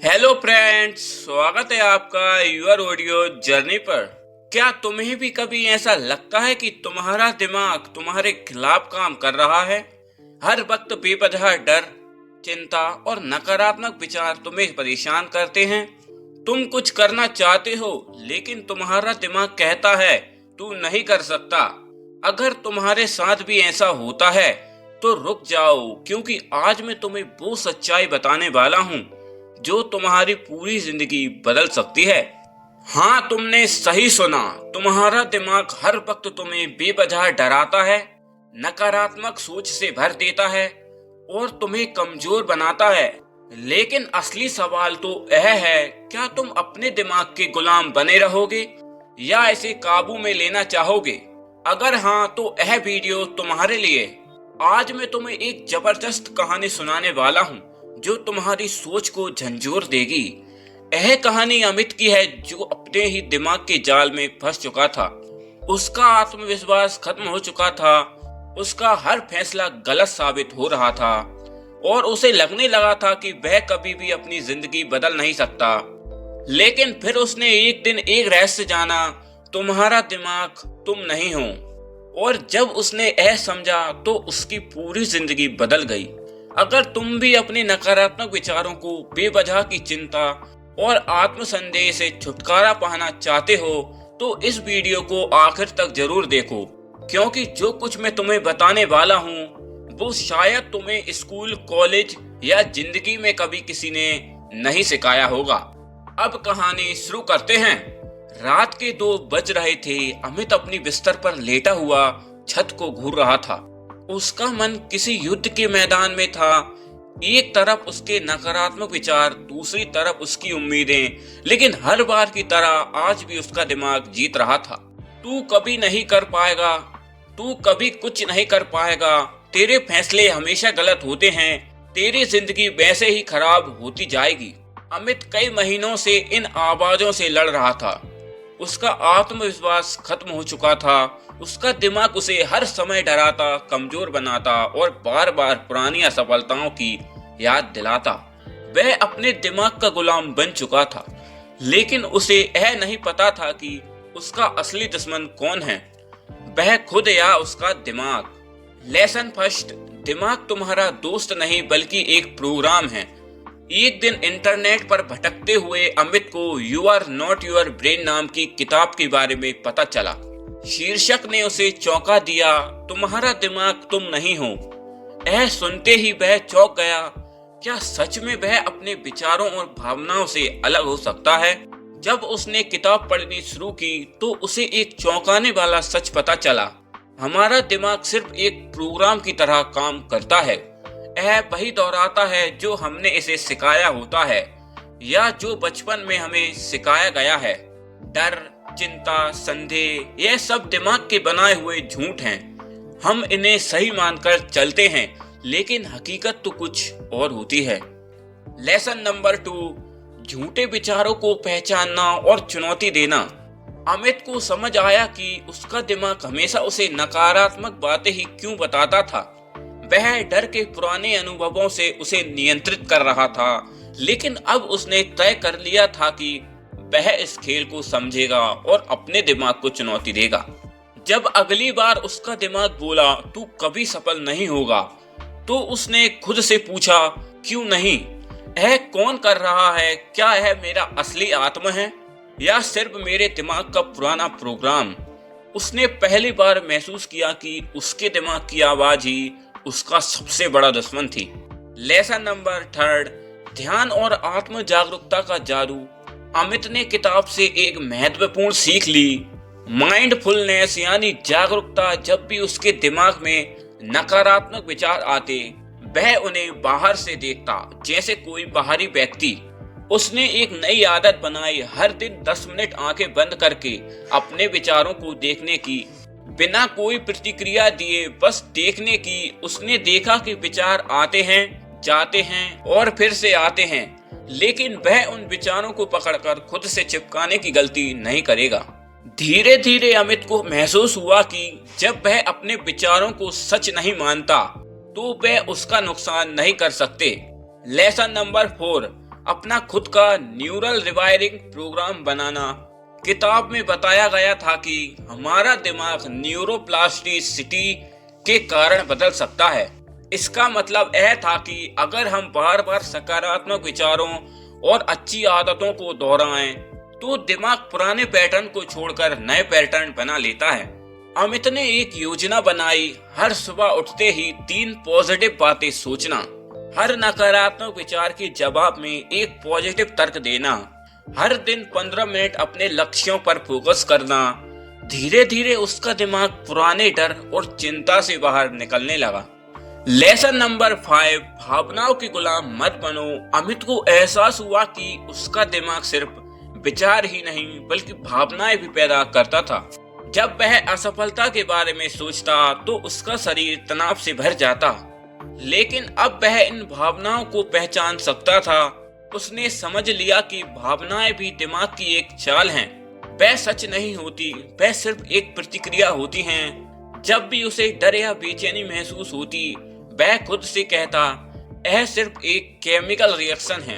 Hello friends, स्वागत है आपका यूर ऑडियो जर्नी पर। क्या तुम्हें भी कभी ऐसा लगता है कि तुम्हारा दिमाग तुम्हारे खिलाफ काम कर रहा है? हर वक्त बेवजह डर, चिंता और नकारात्मक विचार तुम्हें परेशान करते हैं। तुम कुछ करना चाहते हो लेकिन तुम्हारा दिमाग कहता है तू नहीं कर सकता। अगर तुम्हारे साथ भी ऐसा होता है तो रुक जाओ, क्योंकि आज मैं तुम्हें वो सच्चाई बताने वाला हूँ जो तुम्हारी पूरी जिंदगी बदल सकती है। हाँ, तुमने सही सुना। तुम्हारा दिमाग हर वक्त तुम्हें बेवजह डराता है, नकारात्मक सोच से भर देता है और तुम्हें कमजोर बनाता है। लेकिन असली सवाल तो यह है, क्या तुम अपने दिमाग के गुलाम बने रहोगे या इसे काबू में लेना चाहोगे? अगर हाँ, तो यह वीडियो तुम्हारे लिए। आज मैं तुम्हें एक जबरदस्त कहानी सुनाने वाला हूँ जो तुम्हारी सोच को झंझोर देगी। यह कहानी अमित की है, जो अपने ही दिमाग के जाल में फंस चुका था। उसका आत्मविश्वास खत्म हो चुका था, उसका हर फैसला गलत साबित हो रहा था और उसे लगने लगा था कि वह कभी भी अपनी जिंदगी बदल नहीं सकता। लेकिन फिर उसने एक दिन एक रहस्य जाना, तुम्हारा दिमाग तुम नहीं हो। और जब उसने यह समझा तो उसकी पूरी जिंदगी बदल गई। अगर तुम भी अपने नकारात्मक विचारों को, बेवजह की चिंता और आत्मसंदेह से छुटकारा पाना चाहते हो तो इस वीडियो को आखिर तक जरूर देखो, क्योंकि जो कुछ मैं तुम्हें बताने वाला हूँ वो शायद तुम्हें स्कूल, कॉलेज या जिंदगी में कभी किसी ने नहीं सिखाया होगा। अब कहानी शुरू करते हैं। रात के 2 बज रहे थे। अमित अपनी बिस्तर पर लेटा हुआ छत को घूर रहा था। उसका मन किसी युद्ध के मैदान में था। एक तरफ उसके नकारात्मक विचार, दूसरी तरफ उसकी उम्मीदें। लेकिन हर बार की तरह आज भी उसका दिमाग जीत रहा था। तू कभी नहीं कर पाएगा, तू कभी कुछ नहीं कर पाएगा, तेरे फैसले हमेशा गलत होते हैं, तेरी जिंदगी वैसे ही खराब होती जाएगी। अमित कई महीनों से इन आवाजों से लड़ रहा था। उसका आत्मविश्वास खत्म हो चुका था। उसका दिमाग उसे हर समय डराता, कमजोर बनाता और बार बार पुरानी असफलताओं की याद दिलाता। वह अपने दिमाग का गुलाम बन चुका था, लेकिन उसे यह नहीं पता था कि उसका असली दुश्मन कौन है, वह खुद या उसका दिमाग। लेसन फर्स्ट, दिमाग तुम्हारा दोस्त नहीं बल्कि एक प्रोग्राम है। एक दिन इंटरनेट पर भटकते हुए अमित को you are not your brain नाम की किताब के बारे में पता चला। शीर्षक ने उसे चौंका दिया, तुम्हारा दिमाग तुम नहीं हो। यह सुनते ही वह चौंक गया। क्या सच में वह अपने विचारों और भावनाओं से अलग हो सकता है? जब उसने किताब पढ़नी शुरू की तो उसे एक चौंकाने वाला सच पता चला। हमारा दिमाग सिर्फ एक प्रोग्राम की तरह काम करता है। यह वही दोहराता है जो हमने इसे सिखाया होता है या जो बचपन में हमें सिखाया गया है। डर, चिंता, संदेह, यह सब दिमाग के बनाए हुए झूठ हैं। हम इन्हें सही मानकर चलते हैं, लेकिन हकीकत तो कुछ और होती है। लेसन नंबर 2, झूठे विचारों को पहचानना और चुनौती देना। अमित को समझ आया कि उसका दिमाग हमेशा उसे नकारात्मक बातें ही क्यों बताता था। वह डर के पुराने अनुभवों से उसे नियंत्रित कर रहा था, लेकिन अब उसने तय कर लिया था कि वह इस खेल को समझेगा और अपने दिमाग को चुनौती देगा। जब अगली बार उसका दिमाग बोला तू कभी सफल नहीं होगा, तो उसने खुद से पूछा, क्यों नहीं? यह कौन कर रहा है? क्या यह मेरा असली आत्मा है या सिर्फ मेरे दिमाग का पुराना प्रोग्राम? उसने पहली बार महसूस किया कि उसके दिमाग की आवाज ही उसका सबसे बड़ा दुश्मन थी। लेसन नंबर 3, ध्यान और आत्म जागरूकता का जादू। अमित ने किताब से एक महत्वपूर्ण सीख ली। माइंडफुलनेस यानी जागरूकता। जब भी उसके दिमाग में नकारात्मक विचार आते, वह उन्हें बाहर से देखता, जैसे कोई बाहरी व्यक्ति। उसने एक नई आदत बनाई, हर दिन 10 मिनट आंखें बंद करके अपने विचारों को देखने की, बिना कोई प्रतिक्रिया दिए बस देखने की। उसने देखा कि विचार आते हैं, जाते हैं और फिर से आते हैं, लेकिन वह उन विचारों को पकड़कर खुद से चिपकाने की गलती नहीं करेगा। धीरे धीरे अमित को महसूस हुआ कि जब वह अपने विचारों को सच नहीं मानता तो वह उसका नुकसान नहीं कर सकते। लेसन नंबर 4, अपना खुद का न्यूरल रिवायरिंग प्रोग्राम बनाना। किताब में बताया गया था कि हमारा दिमाग न्यूरोप्लास्टिसिटी के कारण बदल सकता है। इसका मतलब यह था कि अगर हम बार बार सकारात्मक विचारों और अच्छी आदतों को दोहराएं तो दिमाग पुराने पैटर्न को छोड़कर नए पैटर्न बना लेता है। अमित ने एक योजना बनाई, हर सुबह उठते ही 3 पॉजिटिव बातें सोचना, हर नकारात्मक विचार के जवाब में एक पॉजिटिव तर्क देना, हर दिन 15 मिनट अपने लक्ष्यों पर फोकस करना। धीरे धीरे उसका दिमाग पुराने डर और चिंता से बाहर निकलने लगा। लेसन नंबर 5, भावनाओं के गुलाम मत बनो। अमित को एहसास हुआ कि उसका दिमाग सिर्फ विचार ही नहीं बल्कि भावनाएं भी पैदा करता था। जब वह असफलता के बारे में सोचता तो उसका शरीर तनाव से भर जाता, लेकिन अब वह इन भावनाओं को पहचान सकता था। उसने समझ लिया कि भावनाएं भी दिमाग की एक चाल हैं। वह सच नहीं होती, वह सिर्फ एक प्रतिक्रिया होती हैं। जब भी उसे डर या बेचैनी महसूस होती, वह खुद से कहता, यह सिर्फ एक केमिकल रिएक्शन है,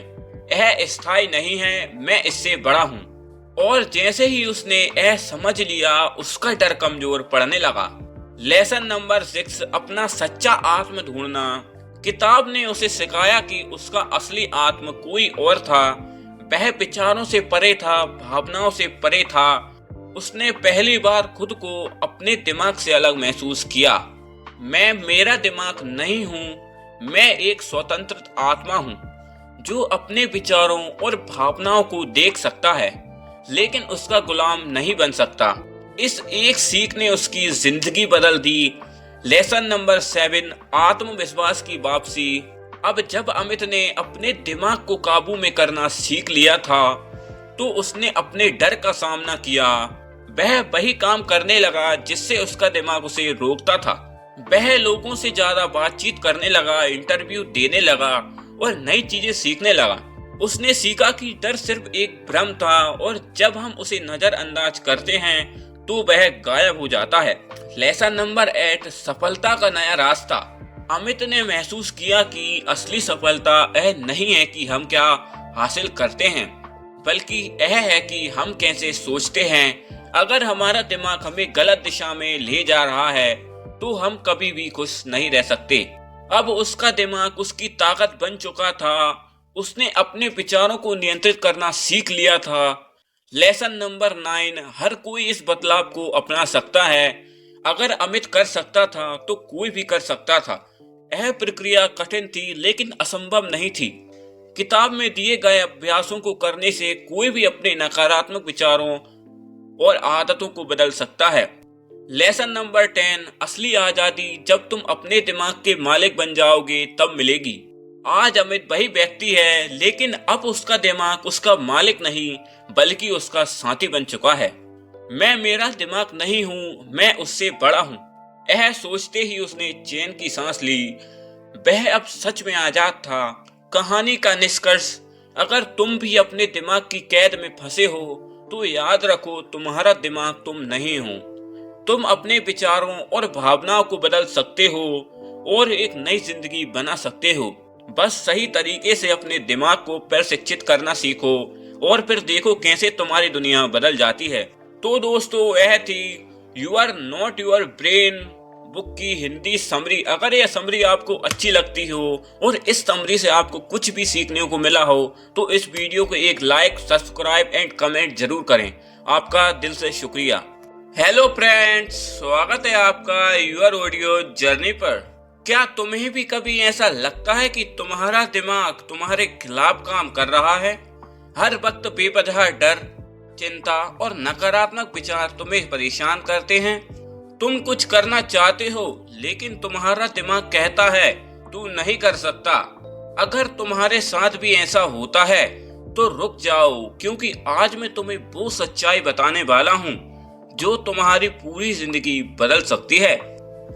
यह स्थायी नहीं है, मैं इससे बड़ा हूँ। और जैसे ही उसने यह समझ लिया, उसका डर कमजोर पड़ने लगा। लेसन नंबर 6, अपना सच्चा आत्म ढूंढना। किताब ने उसे सिखाया कि उसका असली आत्म कोई और था। वह विचारों से परे था, भावनाओं से परे था। उसने पहली बार खुद को अपने दिमाग से अलग महसूस किया। मैं मेरा दिमाग नहीं हूँ, मैं एक स्वतंत्र आत्मा हूँ जो अपने विचारों और भावनाओं को देख सकता है, लेकिन उसका गुलाम नहीं बन सकता। इस एक सीख ने उसकी जिंदगी बदल दी। लेसन नंबर 7, आत्मविश्वास की वापसी। अब जब अमित ने अपने दिमाग को काबू में करना सीख लिया था तो उसने अपने डर का सामना किया। वह वही काम करने लगा जिससे उसका दिमाग उसे रोकता था। वह लोगों से ज्यादा बातचीत करने लगा, इंटरव्यू देने लगा और नई चीजें सीखने लगा। उसने सीखा कि डर सिर्फ एक भ्रम था और जब हम उसे नजरअंदाज करते हैं तो वह गायब हो जाता है। लेसन नंबर 8, सफलता का नया रास्ता। अमित ने महसूस किया कि असली सफलता यह नहीं है कि हम क्या हासिल करते हैं, बल्कि यह है कि हम कैसे सोचते हैं। अगर हमारा दिमाग हमें गलत दिशा में ले जा रहा है तो हम कभी भी खुश नहीं रह सकते। अब उसका दिमाग उसकी ताकत बन चुका था। उसने अपने विचारों को नियंत्रित करना सीख लिया था। लेसन नंबर 9, हर कोई इस बदलाव को अपना सकता है। अगर अमित कर सकता था तो कोई भी कर सकता था। यह प्रक्रिया कठिन थी लेकिन असंभव नहीं थी। किताब में दिए गए अभ्यासों को करने से कोई भी अपने नकारात्मक विचारों और आदतों को बदल सकता है। लेसन नंबर 10, असली आजादी जब तुम अपने दिमाग के मालिक बन जाओगे तब मिलेगी। आज अमित वही व्यक्ति है, लेकिन अब उसका दिमाग उसका मालिक नहीं बल्कि उसका साथी बन चुका है। मैं मेरा दिमाग नहीं हूँ, मैं उससे बड़ा हूँ। यह सोचते ही उसने चैन की सांस ली। वह अब सच में आजाद था। कहानी का निष्कर्ष, अगर तुम भी अपने दिमाग की कैद में फंसे हो तो याद रखो, तुम्हारा दिमाग तुम नहीं हो। तुम अपने विचारों और भावनाओं को बदल सकते हो और एक नई जिंदगी बना सकते हो। बस सही तरीके से अपने दिमाग को प्रशिक्षित करना सीखो और फिर देखो कैसे तुम्हारी दुनिया बदल जाती है। तो दोस्तों, यह थी you are not your brain book की हिंदी समरी। अगर यह समरी आपको अच्छी लगती हो और इस समरी से आपको कुछ भी सीखने को मिला हो तो इस वीडियो को एक लाइक, सब्सक्राइब एंड कमेंट जरूर करें। आपका दिल से शुक्रिया। हेलो फ्रेंड्स, स्वागत है आपका यूर ऑडियो जर्नी पर। क्या तुम्हें भी कभी ऐसा लगता है कि तुम्हारा दिमाग तुम्हारे खिलाफ काम कर रहा है? हर वक्त बेवजह डर, चिंता और नकारात्मक विचार तुम्हें परेशान करते हैं। तुम कुछ करना चाहते हो लेकिन तुम्हारा दिमाग कहता है तू नहीं कर सकता। अगर तुम्हारे साथ भी ऐसा होता है तो रुक जाओ, क्योंकि आज मैं तुम्हें वो सच्चाई बताने वाला हूँ जो तुम्हारी पूरी जिंदगी बदल सकती है।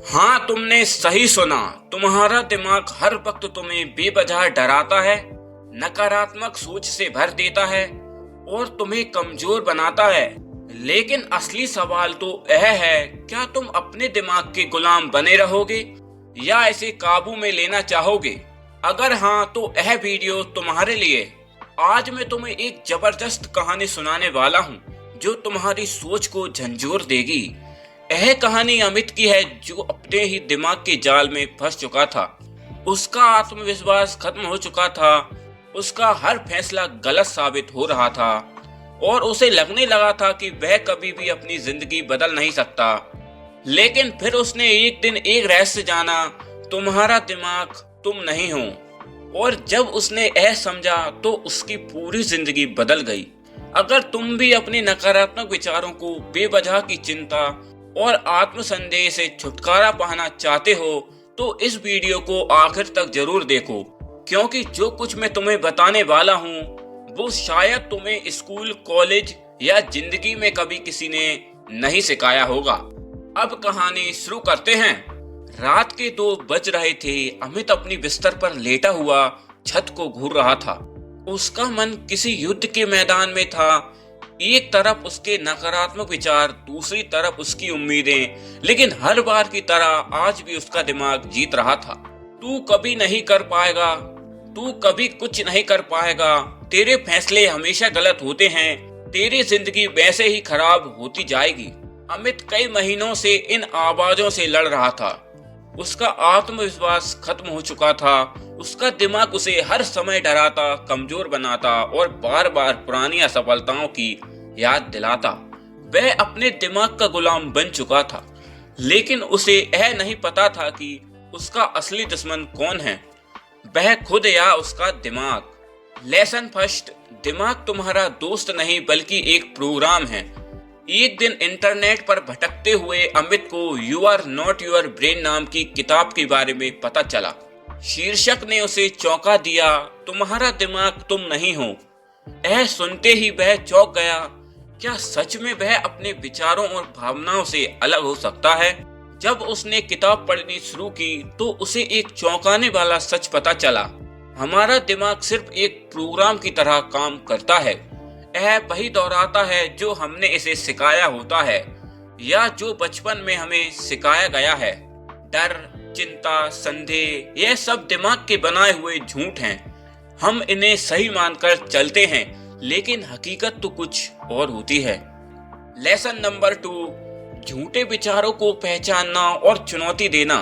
हाँ, तुमने सही सुना। तुम्हारा दिमाग हर वक्त तुम्हें बेवजह डराता है, नकारात्मक सोच से भर देता है और तुम्हें कमजोर बनाता है। लेकिन असली सवाल तो यह है, क्या तुम अपने दिमाग के गुलाम बने रहोगे या इसे काबू में लेना चाहोगे? अगर हाँ, तो यह वीडियो तुम्हारे लिए। आज मैं तुम्हें एक जबरदस्त कहानी सुनाने वाला हूँ जो तुम्हारी सोच को झंझोर देगी। यह कहानी अमित की है जो अपने ही दिमाग के जाल में फंस चुका था। उसका आत्मविश्वास खत्म हो चुका था, उसका हर फैसला गलत साबित हो रहा था और उसे लगने लगा था कि वह कभी भी अपनी जिंदगी बदल नहीं सकता। लेकिन फिर उसने एक दिन एक रहस्य जाना, तुम्हारा दिमाग तुम नहीं हो। और जब उसने यह समझा तो उसकी पूरी जिंदगी बदल गई। अगर तुम भी अपने नकारात्मक विचारों को, बेवजह की चिंता और आत्मसंदेह से छुटकारा पाना चाहते हो तो इस वीडियो को आखिर तक जरूर देखो, क्योंकि जो कुछ मैं तुम्हें बताने वाला हूँ वो शायद तुम्हें स्कूल, कॉलेज या जिंदगी में कभी किसी ने नहीं सिखाया होगा। अब कहानी शुरू करते हैं। रात के 2 बज रहे थे। अमित अपनी बिस्तर पर लेटा हुआ छत को घूर रहा था। उसका मन किसी युद्ध के मैदान में था। एक तरफ उसके नकारात्मक विचार, दूसरी तरफ उसकी उम्मीदें। लेकिन हर बार की तरह आज भी उसका दिमाग जीत रहा था। तू कभी नहीं कर पाएगा, तू कभी कुछ नहीं कर पाएगा, तेरे फैसले हमेशा गलत होते हैं, तेरी जिंदगी वैसे ही खराब होती जाएगी। अमित कई महीनों से इन आवाजों से लड़ रहा था। उसका आत्मविश्वास खत्म हो चुका था। उसका दिमाग उसे हर समय डराता, कमजोर बनाता और बार बार पुरानी असफलताओं की याद दिलाता। वह अपने दिमाग का गुलाम बन चुका था, लेकिन उसे यह नहीं पता था कि उसका असली दुश्मन कौन है, वह खुद या उसका दिमाग। लेसन फर्स्ट, दिमाग तुम्हारा दोस्त नहीं बल्कि एक प्रोग्राम है। एक दिन इंटरनेट पर भटकते हुए अमित को you are not your brain नाम की किताब के बारे में पता चला। शीर्षक ने उसे चौंका दिया, तुम्हारा दिमाग तुम नहीं हो। यह सुनते ही वह चौंक गया। क्या सच में वह अपने विचारों और भावनाओं से अलग हो सकता है? जब उसने किताब पढ़नी शुरू की तो उसे एक चौंकाने वाला सच पता चला। हमारा दिमाग सिर्फ एक प्रोग्राम की तरह काम करता है। यह वही दोहराता है जो हमने इसे सिखाया होता है या जो बचपन में हमें सिखाया गया है। डर, चिंता, संदेह, यह सब दिमाग के बनाए हुए झूठ हैं। हम इन्हें सही मानकर चलते हैं, लेकिन हकीकत तो कुछ और होती है। लेसन नंबर 2, झूठे विचारों को पहचानना और चुनौती देना।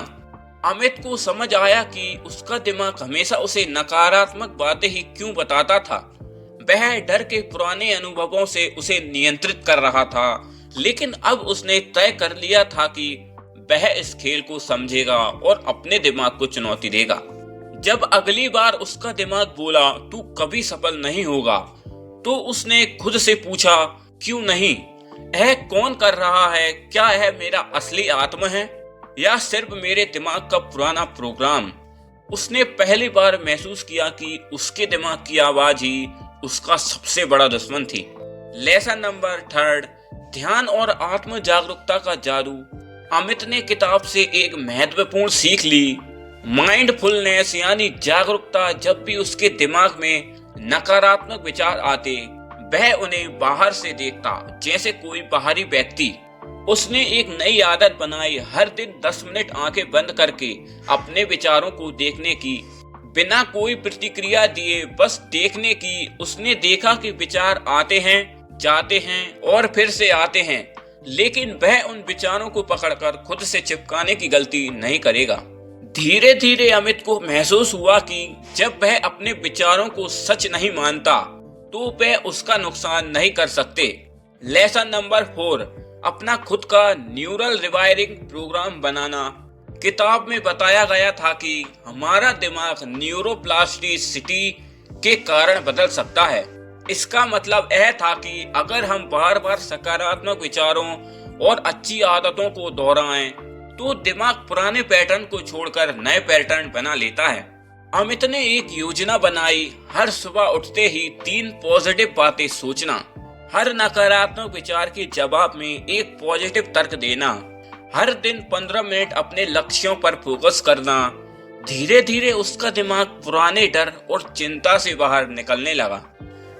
अमित को समझ आया कि उसका दिमाग हमेशा उसे नकारात्मक बातें ही क्यों बताता था। वह डर के पुराने अनुभवों से उसे नियंत्रित कर रहा था, लेकिन अब उसने तय कर लिया था कि वह इस खेल को समझेगा और अपने दिमाग को चुनौती देगा। जब अगली बार उसका दिमाग बोला तू कभी सफल नहीं होगा, तो उसने खुद से पूछा क्यों नहीं? यह कौन कर रहा है? क्या यह मेरा असली आत्मा है या सिर्फ मेरे दिमाग का पुराना प्रोग्राम? उसने पहली बार महसूस किया कि उसके दिमाग की आवाज ही उसका सबसे बड़ा दुश्मन थी। लेसन नंबर 3, ध्यान और आत्म जागरूकता का जादू। अमित ने किताब से एक महत्वपूर्ण सीख ली। माइंडफुलनेस यानी जागरूकता। जब भी उसके दिमाग में नकारात्मक विचार आते, वह उन्हें बाहर से देखता, जैसे कोई बाहरी व्यक्ति। उसने एक नई आदत बनाई, हर दिन 10 मिनट आंखें बंद करके अपने विचारों को देखने की, बिना कोई प्रतिक्रिया दिए बस देखने की। उसने देखा कि विचार आते हैं, जाते हैं और फिर से आते हैं, लेकिन वह उन विचारों को पकड़कर खुद से चिपकाने की गलती नहीं करेगा। धीरे धीरे अमित को महसूस हुआ कि जब वह अपने विचारों को सच नहीं मानता तो वह उसका नुकसान नहीं कर सकते। लेसन नंबर 4, अपना खुद का न्यूरल रिवायरिंग प्रोग्राम बनाना। किताब में बताया गया था कि हमारा दिमाग न्यूरोप्लास्टिसिटी के कारण बदल सकता है। इसका मतलब यह था कि अगर हम बार बार सकारात्मक विचारों और अच्छी आदतों को दोहराएं, तो दिमाग पुराने पैटर्न को छोड़कर नए पैटर्न बना लेता है। अमित ने एक योजना बनाई, हर सुबह उठते ही 3 पॉजिटिव बातें सोचना, हर नकारात्मक विचार के जवाब में एक पॉजिटिव तर्क देना, हर दिन 15 मिनट अपने लक्ष्यों पर फोकस करना। धीरे धीरे उसका दिमाग पुराने डर और चिंता से बाहर निकलने लगा।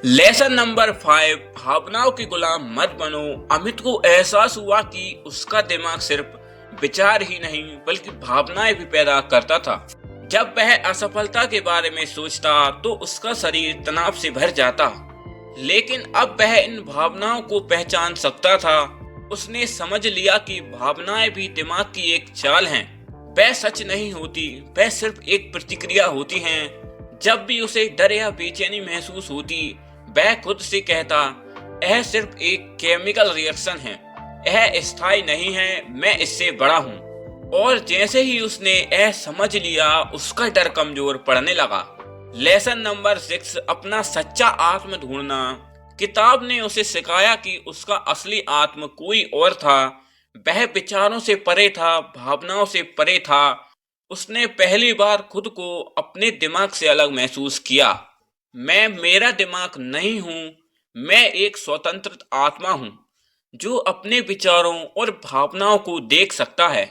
लेसन नंबर 5, भावनाओं के गुलाम मत बनो। अमित को एहसास हुआ कि उसका दिमाग सिर्फ विचार ही नहीं बल्कि भावनाएं भी पैदा करता था। जब वह असफलता के बारे में सोचता तो उसका शरीर तनाव से भर जाता, लेकिन अब वह इन भावनाओं को पहचान सकता था। उसने समझ लिया कि भावनाएं भी दिमाग की एक चाल हैं। वह सच नहीं होती, वह सिर्फ एक प्रतिक्रिया होती हैं। जब भी उसे डर या बेचैनी महसूस होती, वह खुद से कहता, यह सिर्फ एक केमिकल रिएक्शन है, यह स्थायी नहीं है, मैं इससे बड़ा हूँ। और जैसे ही उसने यह समझ लिया, उसका डर कमजोर पड़ने लगा। लेसन नंबर 6, अपना सच्चा आत्म ढूंढना। किताब ने उसे सिखाया कि उसका असली आत्म कोई और था। वह विचारों से परे था, भावनाओं से परे था। उसने पहली बार खुद को अपने दिमाग से अलग महसूस किया। मैं मेरा दिमाग नहीं हूँ, मैं एक स्वतंत्र आत्मा हूँ जो अपने विचारों और भावनाओं को देख सकता है,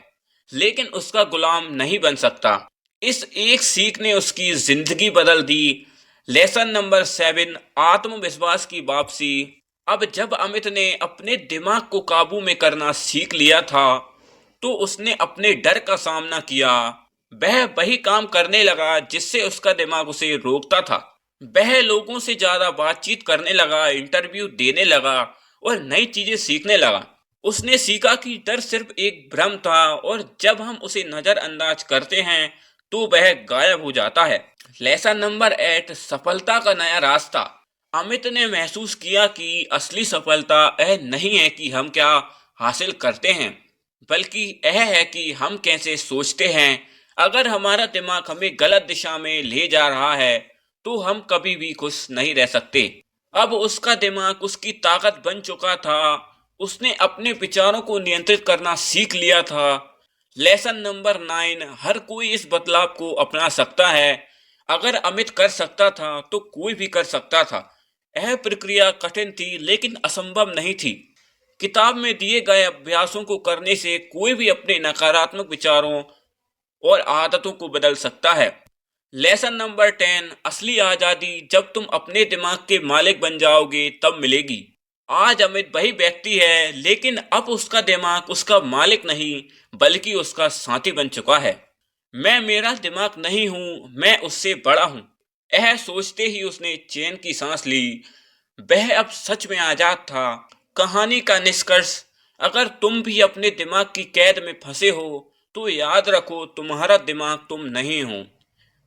लेकिन उसका गुलाम नहीं बन सकता। इस एक सीख ने उसकी जिंदगी बदल दी। लेसन नंबर 7, आत्मविश्वास की वापसी। अब जब अमित ने अपने दिमाग को काबू में करना सीख लिया था, तो उसने अपने डर का सामना किया। वह वही काम करने लगा जिससे उसका दिमाग उसे रोकता था। वह लोगों से ज्यादा बातचीत करने लगा, इंटरव्यू देने लगा और नई चीजें सीखने लगा। उसने सीखा कि डर सिर्फ एक भ्रम था और जब हम उसे नजरअंदाज करते हैं तो वह गायब हो जाता है। लेसन नंबर 8, सफलता का नया रास्ता। अमित ने महसूस किया कि असली सफलता यह नहीं है कि हम क्या हासिल करते हैं, बल्कि यह है कि हम कैसे सोचते हैं। अगर हमारा दिमाग हमें गलत दिशा में ले जा रहा है तो हम कभी भी खुश नहीं रह सकते। अब उसका दिमाग उसकी ताकत बन चुका था। उसने अपने विचारों को नियंत्रित करना सीख लिया था। लेसन नंबर 9, हर कोई इस बदलाव को अपना सकता है। अगर अमित कर सकता था तो कोई भी कर सकता था। यह प्रक्रिया कठिन थी लेकिन असंभव नहीं थी। किताब में दिए गए अभ्यासों को करने से कोई भी अपने नकारात्मक विचारों और आदतों को बदल सकता है। लेसन नंबर 10, असली आजादी जब तुम अपने दिमाग के मालिक बन जाओगे तब मिलेगी। आज अमित वही व्यक्ति है, लेकिन अब उसका दिमाग उसका मालिक नहीं बल्कि उसका साथी बन चुका है। मैं मेरा दिमाग नहीं हूँ, मैं उससे बड़ा हूँ। यह सोचते ही उसने चैन की सांस ली। वह अब सच में आजाद था। कहानी का निष्कर्ष, अगर तुम भी अपने दिमाग की कैद में फंसे हो तो याद रखो, तुम्हारा दिमाग तुम नहीं हो।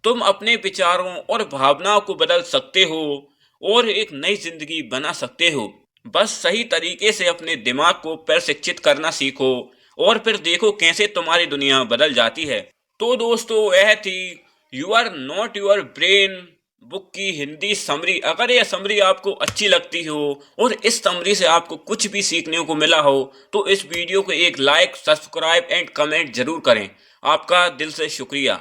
तुम अपने विचारों और भावनाओं को बदल सकते हो और एक नई जिंदगी बना सकते हो। बस सही तरीके से अपने दिमाग को प्रशिक्षित करना सीखो और फिर देखो कैसे तुम्हारी दुनिया बदल जाती है। तो दोस्तों, यह थी you are not your brain book की हिंदी समरी। अगर यह समरी आपको अच्छी लगती हो और इस समरी से आपको कुछ भी सीखने को मिला हो तो इस वीडियो को एक लाइक, सब्सक्राइब एंड कमेंट जरूर करें। आपका दिल से शुक्रिया।